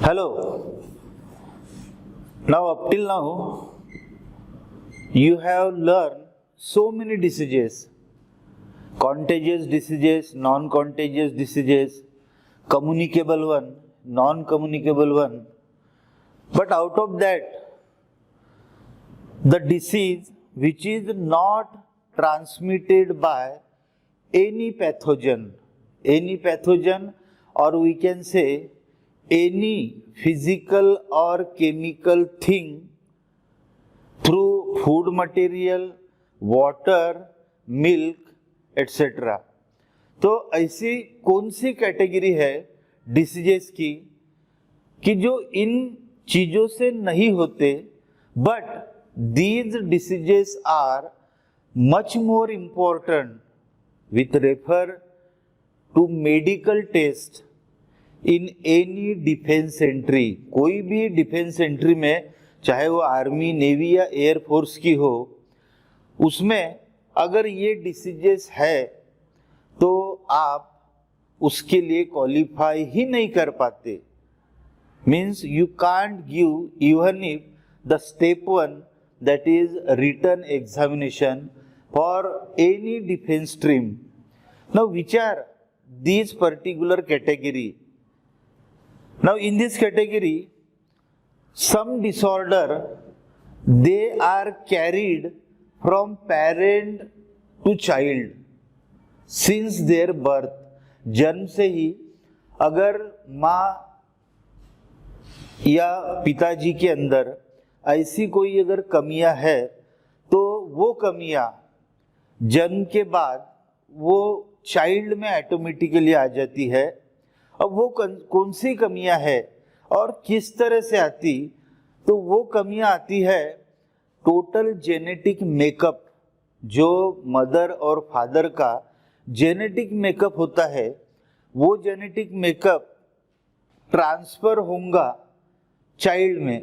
Hello. Now up till now you have learned so many diseases, contagious diseases, non-contagious diseases, communicable one, non-communicable one. But out of that, the disease which is not transmitted by any pathogen or we can say any physical or chemical thing through food material, water, milk, etc. तो ऐसी कौन सी category है diseases की कि जो इन चीजों से नहीं होते, but these diseases are much more important with refer to medical test in any defence entry. कोई भी डिफेंस एंट्री में, चाहे वो आर्मी, नेवी या एयर फोर्स की हो, उसमें अगर ये डिसीजेस है तो आप उसके लिए क्वालिफाई ही नहीं कर पाते. Means you can't give even if the step one, that is written examination for any defense stream. Now which are these particular category? Now in this category, some disorder, they are carried from parent to child since their birth. जन्म से ही अगर माँ या पिताजी के अंदर ऐसी कोई अगर कमियां है तो वो कमियां जन्म के बाद वो चाइल्ड में ऑटोमेटिकली आ जाती है. अब वो कौन सी कमियां है और किस तरह से आती, तो वो कमियां आती है टोटल जेनेटिक मेकअप. जो मदर और फादर का जेनेटिक मेकअप होता है, वो जेनेटिक मेकअप ट्रांसफर होगा चाइल्ड में.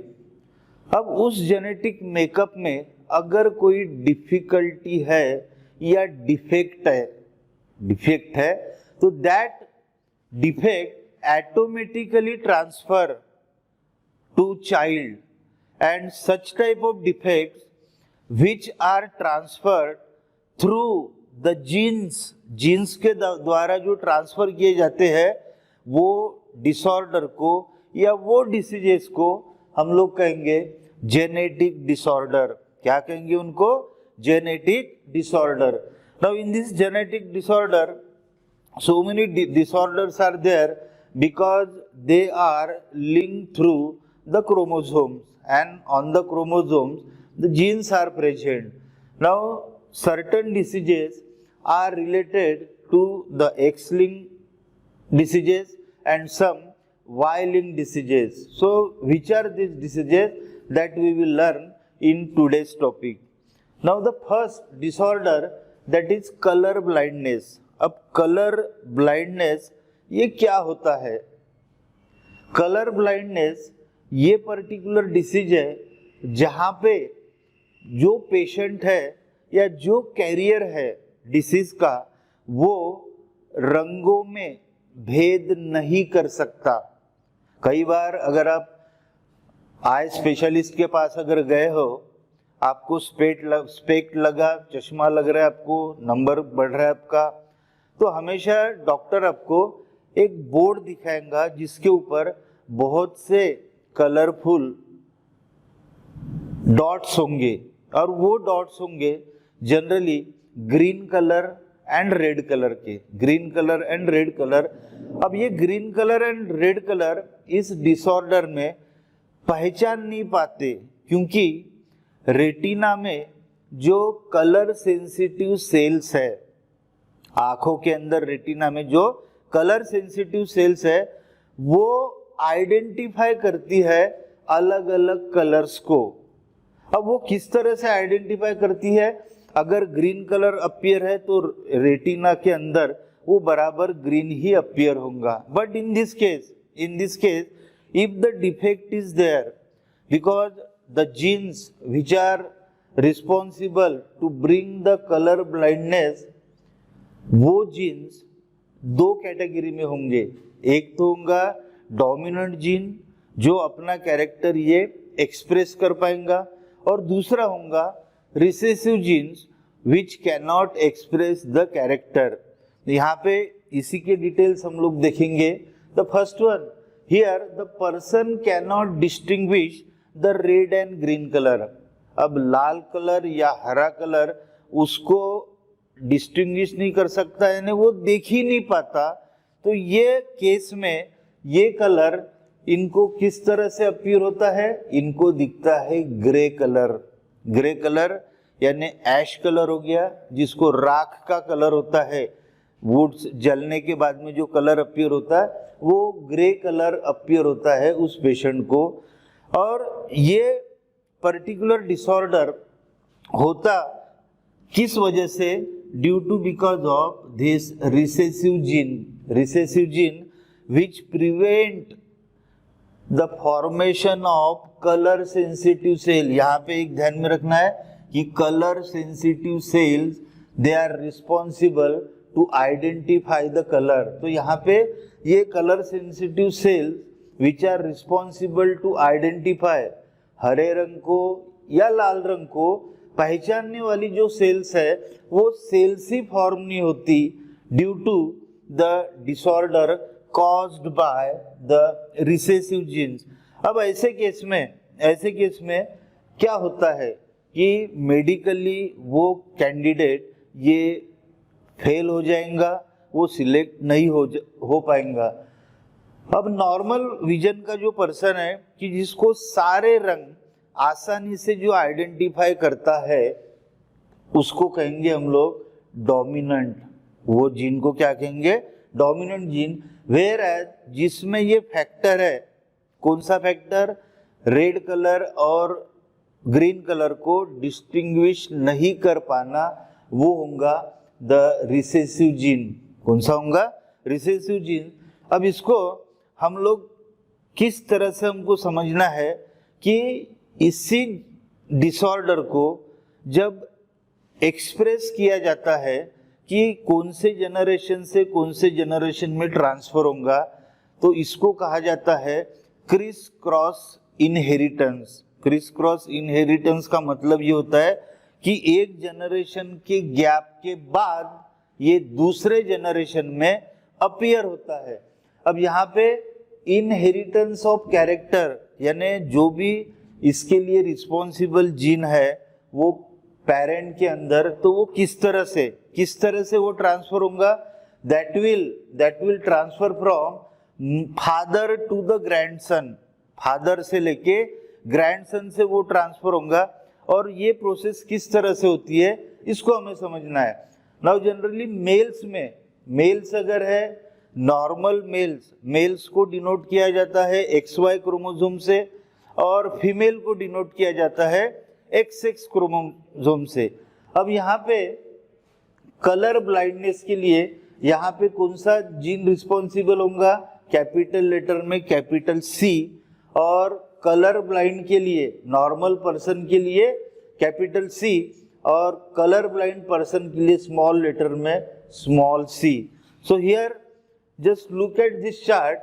अब उस जेनेटिक मेकअप में अगर कोई डिफिकल्टी है या डिफेक्ट है तो that defect automatically transfer to child. And such type of defects which are transferred through the genes के द्वारा जो ट्रांसफर किए जाते हैं, वो डिसऑर्डर को या वो डिसीजेस को हम लोग कहेंगे जेनेटिक डिसऑर्डर. क्या कहेंगे उनको? Genetic disorder. Now in this genetic disorder, so many disorders are there because they are linked through the chromosomes, and on the chromosomes the genes are present. Now certain diseases are related to the X-linked diseases and some Y-linked diseases. So which are these diseases that we will learn in today's topic. Now the first disorder, that is color blindness. अब colour blindness ये क्या होता है? Colour blindness ये particular disease है जहाँ पे जो पेशेंट है या जो कैरियर है डिसीज का, वो रंगों में भेद नहीं कर सकता. कई बार अगर आप आई स्पेशलिस्ट के पास अगर गए हो, आपको स्पेक्ट लगा, चश्मा लग रहा है, आपको नंबर बढ़ रहा है आपका, तो हमेशा डॉक्टर आपको एक बोर्ड दिखाएगा जिसके ऊपर बहुत से कलरफुल डॉट्स होंगे, और वो डॉट्स होंगे generally green colour and red colour के. Green colour and red colour. अब ये green colour and red colour इस डिसऑर्डर में पहचान नहीं पाते, क्योंकि रेटिना में जो कलर सेंसिटिव सेल्स है, आंखों के अंदर रेटिना में जो कलर सेंसिटिव सेल्स है, वो आइडेंटिफाई करती है अलग अलग कलर्स को. अब वो किस तरह से आइडेंटिफाई करती है? अगर ग्रीन कलर अपीयर है तो रेटिना के अंदर वो बराबर ग्रीन ही अपीयर होगा. But in this case if the defect is there, because the genes which are responsible to bring the color blindness, वो जीन्स दो कैटेगरी में होंगे. एक तो होगा डोमिनेंट जीन, जो अपना कैरेक्टर ये एक्सप्रेस कर पाएगा, और दूसरा होगा recessive jeans which can not express the character. यहाँ पे इसी के डिटेल्स हम लोग देखेंगे। The first one, here the person can not distinguish the red and green colour. अब लाल कलर या हरा कलर उसको डिस्टिंग्विश नहीं कर सकता, यानी वो देख ही नहीं पाता। तो ये केस में ये कलर इनको किस तरह से अपीयर होता है, इनको दिखता है ग्रे कलर। ग्रे कलर यानी ऐश कलर हो गया, जिसको राख का कलर होता है, वुड्स जलने के बाद में जो कलर अपीयर होता है वो ग्रे कलर अपीयर होता है उस पेशेंट को। और ये पर्टिकुलर डिसऑर्डर होता किस वजह से, due to because of this recessive gene which prevent the formation of colour sensitive cell. यहाँ पे एक ध्यान में रखना है कि colour sensitive cells they are responsible to identify the colour. तो यहाँ पे ये colour sensitive cells which are responsible to identify, हरे रंग को या लाल रंग को पहचानने वाली जो सेल्स है वो सेल्स ही फॉर्म नहीं होती due to the disorder caused by the recessive genes. अब ऐसे केस में क्या होता है कि मेडिकली वो कैंडिडेट ये फेल हो जाएगा, वो सिलेक्ट नहीं हो पाएगा। अब नॉर्मल विजन का जो पर्सन है कि जिसको सारे रंग आसानी से जो आइडेंटिफाई करता है उसको कहेंगे हम लोग डोमिनेंट। वो जीन को क्या कहेंगे, डोमिनेंट जीन। वेयर एज जिसमें ये फैक्टर है, कौन सा फैक्टर, रेड कलर और ग्रीन कलर को डिस्टिंग्विश नहीं कर पाना, वो होगा द रिसेसिव जीन। कौन सा होगा, रिसेसिव जीन। अब इसको हम लोग किस तरह से हमको समझना है कि इसी डिसऑर्डर को जब एक्सप्रेस किया जाता है कि कौन से जनरेशन से कौन से जनरेशन में ट्रांसफर होगा, तो इसको कहा जाता है Chris cross inheritance. Chris cross inheritance का मतलब ये होता है कि एक जनरेशन के गैप के बाद ये दूसरे जनरेशन में अपीयर होता है। अब यहाँ पे इनहेरिटेंस ऑफ कैरेक्टर यानी जो भी इसके लिए रिस्पॉन्सिबल जीन है वो पेरेंट के अंदर, तो वो किस तरह से वो ट्रांसफर होगा, that will transfer from father to the grandson. Father से लेके ग्रैंडसन से वो ट्रांसफर होगा। और ये प्रोसेस किस तरह से होती है इसको हमें समझना है। नाउ जनरली मेल्स अगर है, नॉर्मल मेल्स को डिनोट किया जाता है XY क्रोमोसोम से, और फीमेल को डिनोट किया जाता है XX क्रोमोसोम से। अब यहाँ पे कलर ब्लाइंडनेस के लिए यहाँ पे कौन सा जीन रिस्पॉन्सिबल होगा, कैपिटल लेटर में कैपिटल C, और कलर ब्लाइंड के लिए, नॉर्मल पर्सन के लिए कैपिटल C, और कलर ब्लाइंड पर्सन के लिए स्मॉल लेटर में small c। So here just look at this chart.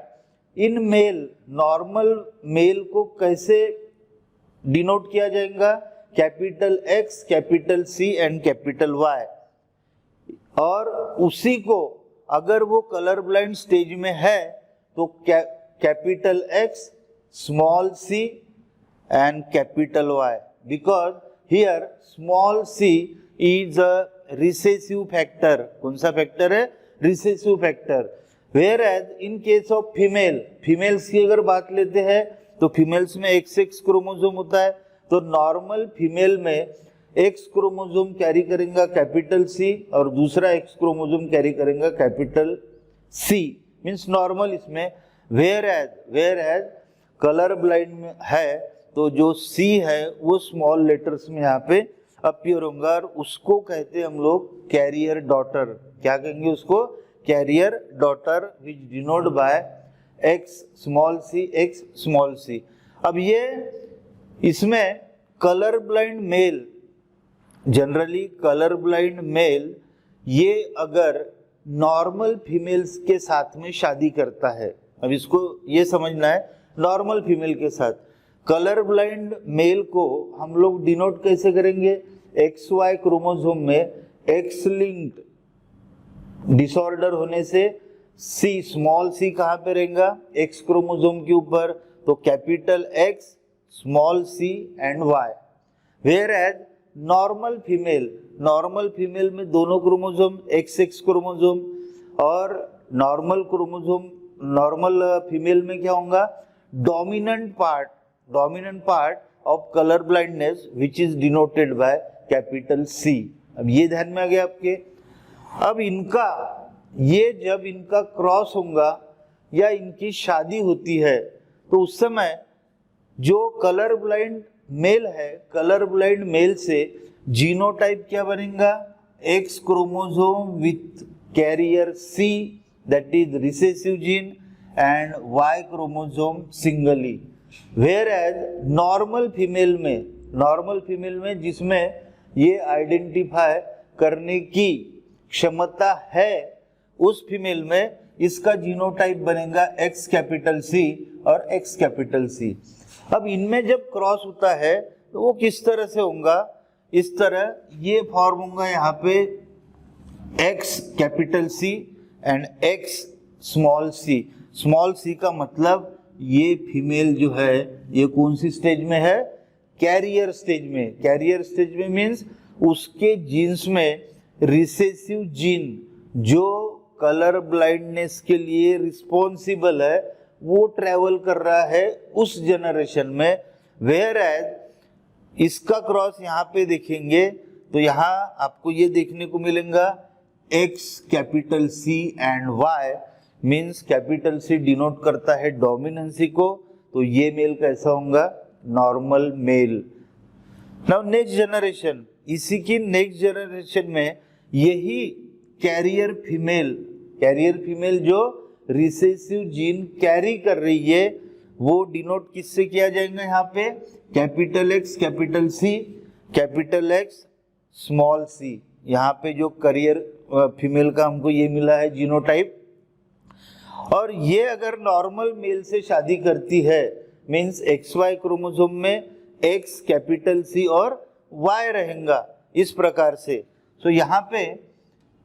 In male, normal male को कैसे डिनोट किया जाएगा, capital X, capital C and capital Y। और उसी को अगर वो कलर ब्लाइंड स्टेज में है तो capital X, small c and capital Y, because here small c is a recessive factor. कौन सा फैक्टर है, recessive factor. Whereas in case of females की अगर बात लेते हैं तो फीमेल्स में XX क्रोमोसोम होता है, तो नॉर्मल फीमेल में X क्रोमोसोम कैरी करेगा कैपिटल C और दूसरा X क्रोमोसोम कैरी करेगा कैपिटल C, मीन्स नॉर्मल इसमें। Whereas कलर ब्लाइंड में है तो जो C है वो स्मॉल लेटर्स में यहाँ पे अपीयर होगा, और उसको कहते हैं हम लोग कैरियर डॉटर। क्या कहेंगे उसको, carrier daughter, which denote by X small c। अब ये इसमें colour blind male, generally colour blind male ये अगर नॉर्मल फीमेल्स के साथ में शादी करता है, अब इसको ये समझना है, नॉर्मल फीमेल के साथ। कलर ब्लाइंड मेल को हम लोग डिनोट कैसे करेंगे, XY क्रोमोसोम में X लिंक्ड डिसऑर्डर होने से C, स्मॉल c कहाँ पे रहेगा, X क्रोमोसोम के ऊपर, तो capital X, small c and Y। Whereas normal female में दोनों क्रोमोसोम XX क्रोमोसोम, और नॉर्मल फीमेल में क्या होगा, dominant part of colour blindness which is denoted by capital C। अब ये ध्यान में आ गया आपके। अब जब इनका क्रॉस होगा या इनकी शादी होती है तो उस समय जो कलर ब्लाइंड मेल से जीनोटाइप क्या बनेगा, X chromosome with carrier C that is recessive gene and Y chromosome singly. Whereas normal female में जिसमें ये आइडेंटिफाई करने की क्षमता है, उस फीमेल में इसका जीनोटाइप बनेगा X कैपिटल C और X कैपिटल C। अब इनमें जब क्रॉस होता है तो वो किस तरह से होगा, इस तरह ये फॉर्म होगा यहाँ पे X capital C and X small c का मतलब ये फीमेल जो है ये कौन सी स्टेज में है, कैरियर स्टेज में मीन्स उसके जीन्स में रिसेसिव जीन जो कलर ब्लाइंडनेस के लिए रिस्पॉन्सिबल है वो ट्रेवल कर रहा है उस जनरेशन में। वेयर एज इसका क्रॉस यहाँ पे देखेंगे तो यहाँ आपको ये देखने को मिलेगा X capital C and Y, means capital C denote करता है डोमिनेंसी को, तो ये मेल कैसा होगा, normal male. Now next generation, इसी की नेक्स्ट जनरेशन में यही कैरियर फीमेल जो रिसेसिव जीन कैरी कर रही है वो डिनोट किससे किया जाएगा, यहाँ पे capital X capital C, capital X small c। यहाँ पे जो कैरियर फीमेल का हमको ये मिला है जीनोटाइप, और ये अगर नॉर्मल मेल से शादी करती है मीन्स XY क्रोमोसोम में X कैपिटल C और Y रहेगा इस प्रकार से। तो यहाँ पे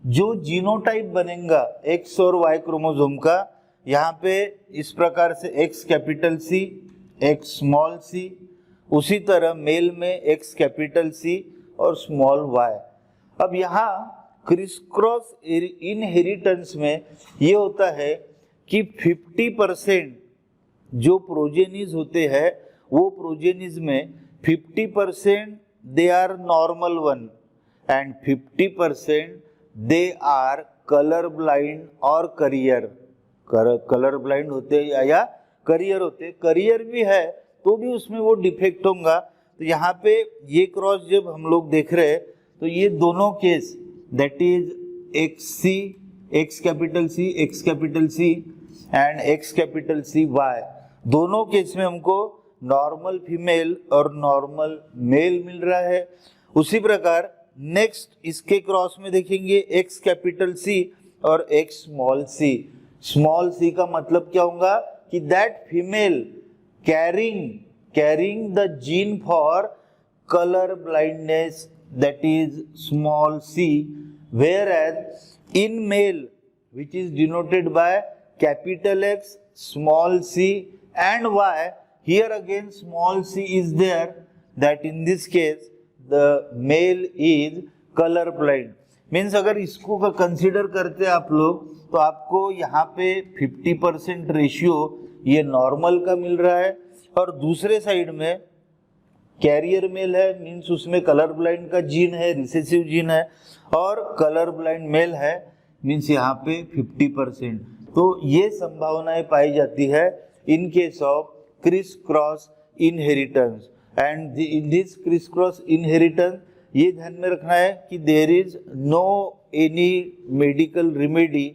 जो जीनोटाइप बनेगा X और Y क्रोमोसोम का, यहाँ पे इस प्रकार से X capital C, X small c, उसी तरह मेल में X कैपिटल C और स्मॉल y। अब यहाँ क्रिस क्रॉस इनहेरिटेंस में ये होता है कि 50% जो प्रोजेनिज होते हैं वो प्रोजेनिज में 50% they are normal one and 50% they are colour blind और कलर ब्लाइंड होते या करियर होते, करियर भी है तो भी उसमें वो डिफेक्ट होगा। तो यहाँ पे ये क्रॉस जब हम लोग देख रहे हैं तो ये दोनों case that is X capital C and X capital C Y, दोनों केस में हमको नॉर्मल फीमेल और नॉर्मल मेल मिल रहा है। उसी प्रकार नेक्स्ट इसके क्रॉस में देखेंगे X कैपिटल C और X स्मॉल c का मतलब क्या होगा कि that female carrying the gene for colour blindness that is small c, whereas in male which is denoted by capital X, small c and Y, here again small c is there, that in this case the male is color blind। Means अगर इसको का consider करते हैं आप लोग तो आपको यहाँ पे 50% रेशियो ये नॉर्मल का मिल रहा है, और दूसरे साइड में कैरियर मेल है मीन्स उसमें कलर ब्लाइंड का जीन है, रिसेसिव जीन है, और कलर ब्लाइंड मेल है मीन्स यहाँ पे 50%। तो ये संभावनाएं पाई जाती है in case of criss cross inheritance. And in this criss cross inheritance ये ध्यान में रखना है कि there is no any medical remedy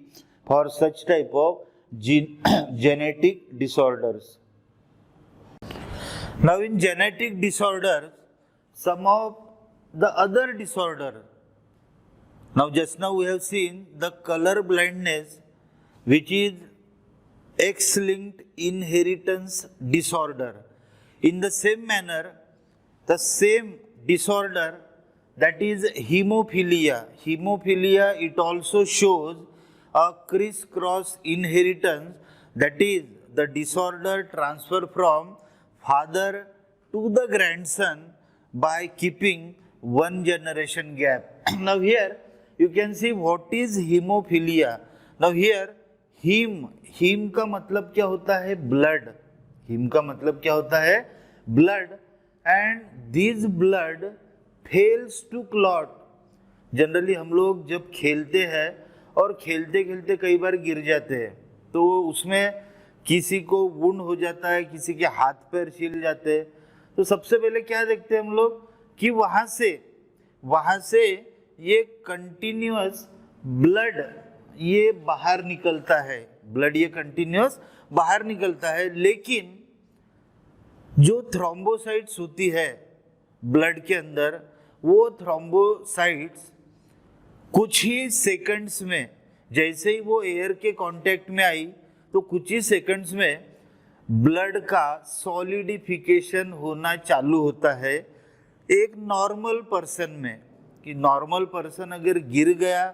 for such type of genetic disorders। Now in genetic disorders, some of the other disorder, now just now we have seen the color blindness which is X-linked inheritance disorder. In the same manner, the same disorder, that is hemophilia. Hemophilia, it also shows a crisscross inheritance, that is the disorder transfer from father to the grandson by keeping one generation gap. Now here you can see what is hemophilia. Now here haem का मतलब क्या होता है? Blood. Haem का मतलब क्या होता है? Blood. And this blood fails to clot. Generally हम लोग जब खेलते हैं और खेलते खेलते कई बार गिर जाते हैं, तो उसमें किसी को वुंड हो जाता है, किसी के हाथ पैर छिल जाते हैं, तो सबसे पहले क्या देखते हैं हम लोग कि वहाँ से ये कंटिन्यूअस ब्लड ये बाहर निकलता है. ब्लड ये कंटिन्यूअस बाहर निकलता है, लेकिन जो थ्रोम्बोसाइट्स होती है ब्लड के अंदर, वो थ्रोम्बोसाइट्स कुछ ही सेकंड्स में, जैसे ही वो एयर के कांटेक्ट में आई तो कुछ ही सेकंड्स में ब्लड का सॉलिडिफिकेशन होना चालू होता है एक नॉर्मल पर्सन में. कि नॉर्मल पर्सन अगर गिर गया,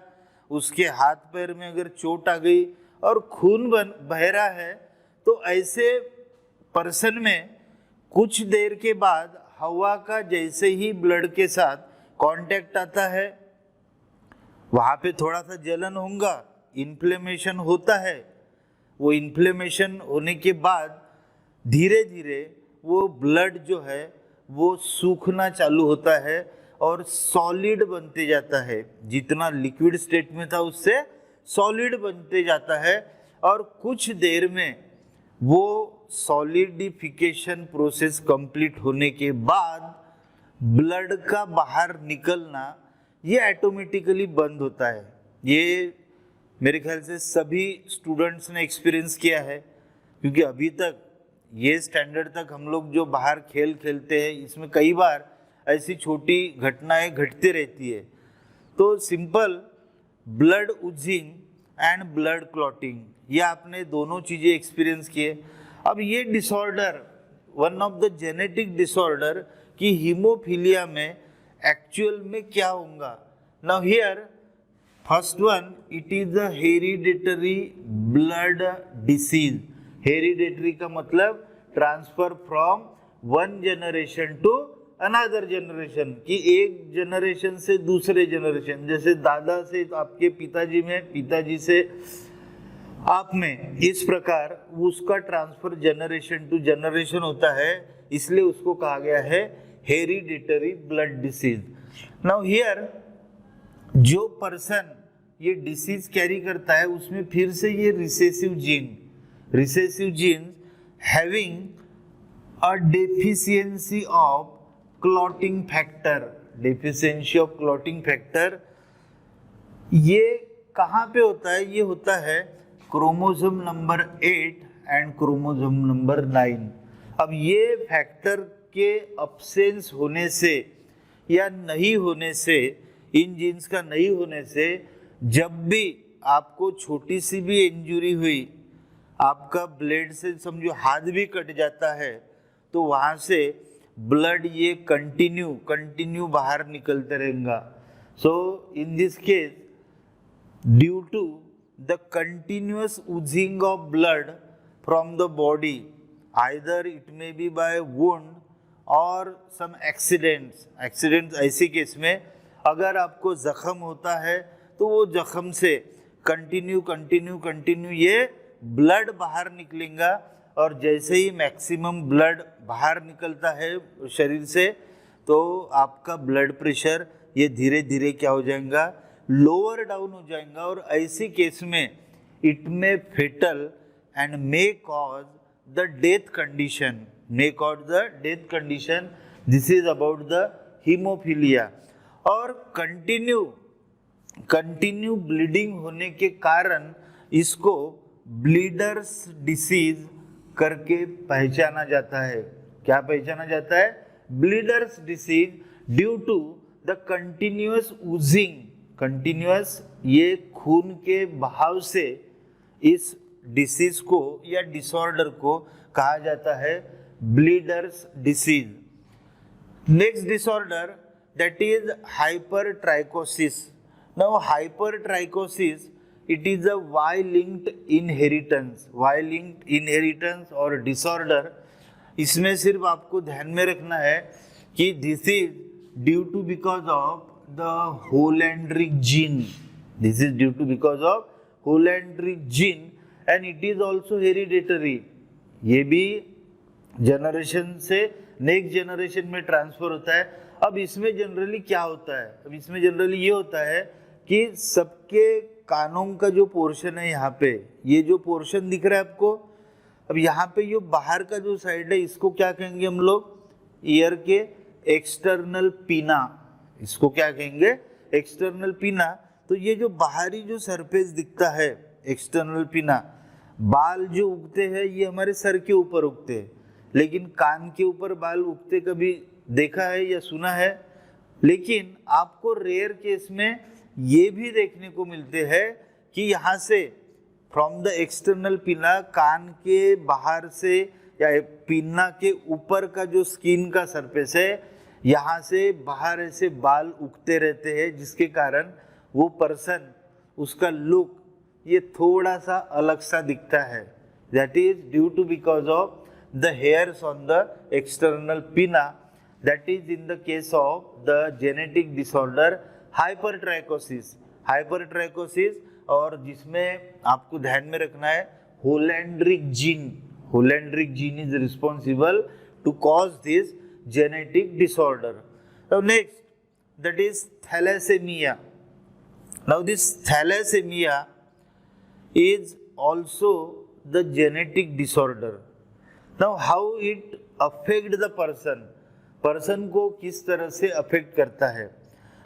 उसके हाथ पैर में अगर चोट आ गई और खून बह रहा है, तो ऐसे पर्सन में कुछ देर के बाद हवा का जैसे ही ब्लड के साथ कांटेक्ट आता है, वहाँ पे थोड़ा सा जलन होगा, इन्फ्लेमेशन होता है. वो इन्फ्लेमेशन होने के बाद धीरे धीरे वो ब्लड जो है वो सूखना चालू होता है और सॉलिड बनते जाता है. जितना लिक्विड स्टेट में था उससे सॉलिड बनते जाता है, और कुछ देर में वो सॉलिडिफिकेशन प्रोसेस कंप्लीट होने के बाद ब्लड का बाहर निकलना ये ऑटोमेटिकली बंद होता है. ये मेरे ख्याल से सभी स्टूडेंट्स ने एक्सपीरियंस किया है, क्योंकि अभी तक ये स्टैंडर्ड तक हम लोग जो बाहर खेल खेलते हैं, इसमें कई बार ऐसी छोटी घटनाएं घटती रहती है. तो simple blood oozing and blood clotting, ये आपने दोनों चीज़ें एक्सपीरियंस किए. अब ये disorder, one of the genetic disorder कि हीमोफीलिया में एक्चुअल में क्या होगा. Now here first one, it is the hereditary blood disease. Hereditary का मतलब transfer from one generation to another generation, कि एक जनरेशन से दूसरे जनरेशन, जैसे दादा से आपके पिताजी में, पिताजी से आप में, इस प्रकार उसका ट्रांसफर जनरेशन टू जनरेशन होता है, इसलिए उसको कहा गया है hereditary blood disease. Now here जो पर्सन ये डिसीज कैरी करता है, उसमें फिर से ये recessive gene having a deficiency of clotting factor, ये कहाँ पे होता है? ये होता है chromosome number 8 and chromosome number 9. अब ये फैक्टर के अब्सेंस होने से या नहीं होने से, इन जीन्स का नहीं होने से, जब भी आपको छोटी सी भी इंजरी हुई, आपका ब्लेड से समझो हाथ भी कट जाता है, तो वहाँ से ब्लड ये कंटिन्यू बाहर निकलते रहेगा. So in this case, due to the continuous oozing of blood from the body, either it may be by wound और some accidents ऐसे केस में अगर आपको जख्म होता है, तो वो जख्म से कंटिन्यू ये ब्लड बाहर निकलेगा, और जैसे ही मैक्सिमम ब्लड बाहर निकलता है शरीर से, तो आपका ब्लड प्रेशर ये धीरे धीरे क्या हो जाएगा? लोअर डाउन हो जाएगा. और ऐसे केस में it may fatal and may cause the death condition. This is about the haemophilia. और कंटिन्यू ब्लीडिंग होने के कारण इसको ब्लीडर्स डिसीज करके पहचाना जाता है. क्या पहचाना जाता है? Bleeders disease, due to the continuous ये खून के बहाव से इस डिसीज को या डिसऑर्डर को कहा जाता है bleeders disease. Next disorder that is hypertrichosis. Now hypertrichosis, it is a Y-linked inheritance or disorder. इसमें सिर्फ आपको ध्यान में रखना है कि this is due to because of the Hollandric gene. This is due to because of Hollandric gene and it is also hereditary. ये भी जनरेशन से नेक्स्ट जनरेशन में ट्रांसफर होता है। अब इसमें जनरली क्या होता है, अब इसमें जनरली ये होता है कि सबके कानों का जो पोर्शन है यहाँ पे, ये जो पोर्शन दिख रहा है आपको, अब यहाँ पे ये बाहर का जो साइड है इसको क्या कहेंगे हम लोग, ईयर के एक्सटर्नल पीना, इसको क्या कहेंगे एक्सटर्नल पीना। तो ये जो बाहरी जो सरफेस दिखता है एक्सटर्नल पीना, बाल जो उगते हैं ये हमारे सर के ऊपर उगते हैं, लेकिन कान के ऊपर बाल उगते कभी देखा है या सुना है? लेकिन आपको रेयर केस में ये भी देखने को मिलते हैं कि यहाँ से फ्रॉम द एक्सटर्नल पिना, कान के बाहर से या पिन्ना के ऊपर का जो स्किन का सरफेस है, यहाँ से बाहर ऐसे बाल उगते रहते हैं, जिसके कारण वो पर्सन, उसका लुक ये थोड़ा सा अलग सा दिखता है। That is due to because of the hairs on the external pinna. That is in the case of the genetic disorder hypertrichosis और जिसमें आपको ध्यान में रखना है Hollandric gene is responsible to cause this genetic disorder. Now next, that is thalassemia. Now this thalassemia is also the genetic disorder. Now how it affect the person को किस तरह से अफेक्ट करता है?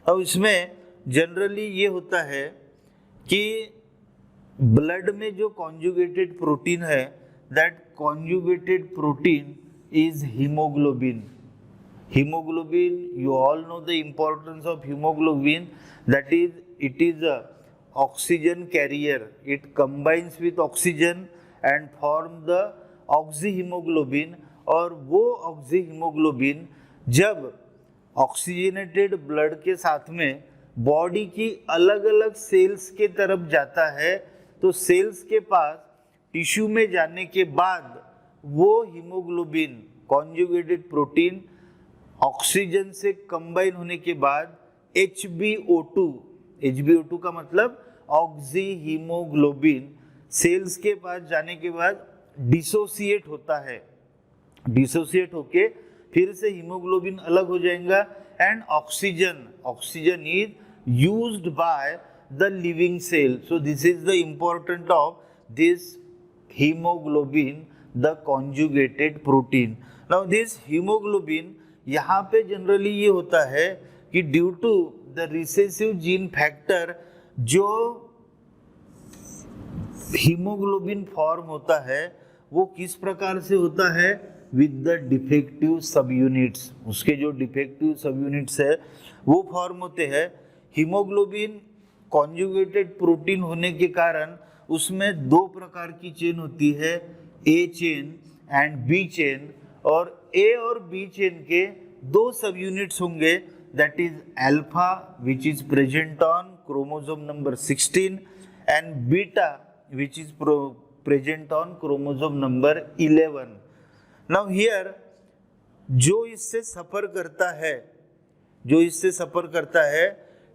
अब इसमें जनरली ये होता है कि ब्लड में जो कॉन्जुगेटेड प्रोटीन है, that conjugated protein is haemoglobin. You all know the importance of haemoglobin, that is it is a oxygen carrier, it combines with oxygen and form the oxyhaemoglobin. और वो oxyhaemoglobin जब oxygenated blood के साथ में body की अलग अलग sales के तरफ जाता है, तो सेल्स के पास टिश्यू में जाने के बाद वो हीमोग्लोबिन कॉन्जुगेटेड प्रोटीन ऑक्सीजन से कंबाइन होने के बाद HbO2 का मतलब ऑक्सीहीमोग्लोबिन सेल्स के पास जाने के बाद डिसोसिएट होता है, डिसोसिएट होके फिर से हीमोग्लोबिन अलग हो जाएगा and oxygen is used by the living cell. So this is the important of this haemoglobin, the conjugated protein. Now this haemoglobin यहाँ पे जनरली ये होता है कि due to the recessive gene factor जो हीमोग्लोबिन फॉर्म होता है वो किस प्रकार से होता है, with the defective sub units. उसके जो डिफेक्टिव सब यूनिट्स है वो फॉर्म होते हैं। हीमोग्लोबिन कॉन्जुगेटेड प्रोटीन होने के कारण उसमें दो प्रकार की चेन होती है, ए चेन एंड बी चेन, और ए और बी चेन के दो सब यूनिट्स होंगे, that is alpha which is present on chromosome number 16 and beta which is present on chromosome number 11। Now here जो इससे सफर करता है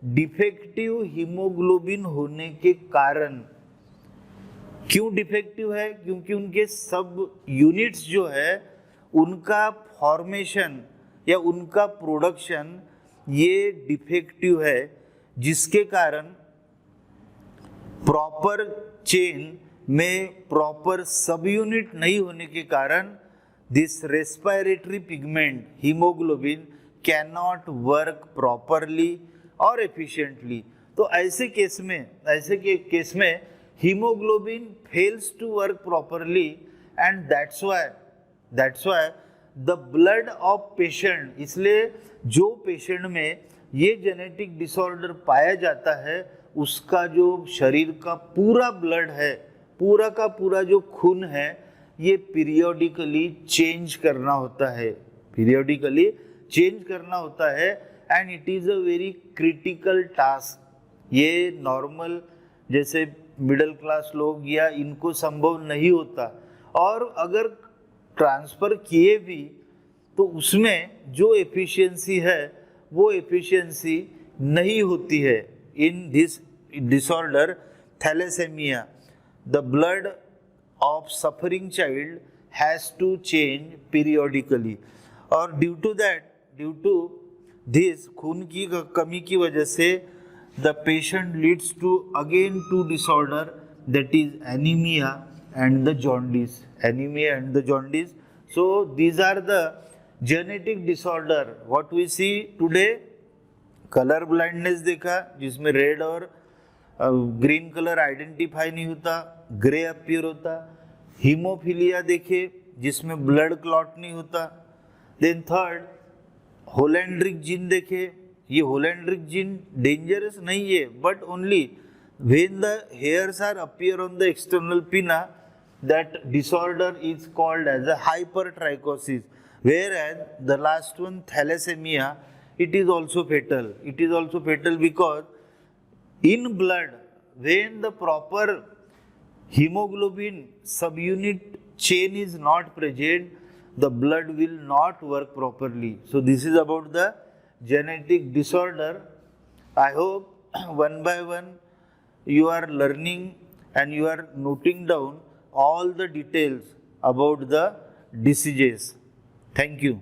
डिफेक्टिव हीमोग्लोबिन होने के कारण। क्यों डिफेक्टिव है? क्योंकि उनके सब यूनिट्स जो है उनका फॉर्मेशन या उनका प्रोडक्शन ये डिफेक्टिव है, जिसके कारण प्रॉपर चेन में प्रॉपर सब यूनिट नहीं होने के कारण this respiratory pigment haemoglobin can not work properly और एफिशिएंटली। तो ऐसे केस में haemoglobin fails to work properly and that's why the blood of patient, इसलिए जो पेशेंट में ये जेनेटिक डिसऑर्डर पाया जाता है उसका जो शरीर का पूरा ब्लड है पूरा का पूरा जो खून है ये पीरियोडिकली चेंज करना होता है, पीरियोडिकली चेंज करना होता है, and it is a very critical task. ये नॉर्मल जैसे मिडिल क्लास लोग या इनको संभव नहीं होता, और अगर ट्रांसफ़र किए भी तो उसमें जो एफिशिएंसी है वो एफिशिएंसी नहीं होती है। In this disorder thalassaemia the blood of suffering child has to change periodically, और due to this खून की कमी की वजह से the patient leads to again two disorder, that is anemia and the jaundice, anemia and the jaundice. So these are the genetic disorder what we see today। Colour blindness देखा जिसमें red और green colour identify नहीं होता, grey appear होता। Haemophilia देखे जिसमें blood clot नहीं होता। देन थर्ड होलेंड्रिक जीन देखे, ये होलेंड्रिक जीन डेंजरस नहीं है, but only when the hairs are appear on the external pinna, that disorder is called as a hypertrichosis. whereas the last one thalassemia, it is also fatal, it is also fatal because in blood when the proper hemoglobin subunit chain is not present, the blood will not work properly. So this is about the genetic disorder. I hope one by one you are learning and you are noting down all the details about the diseases. Thank you.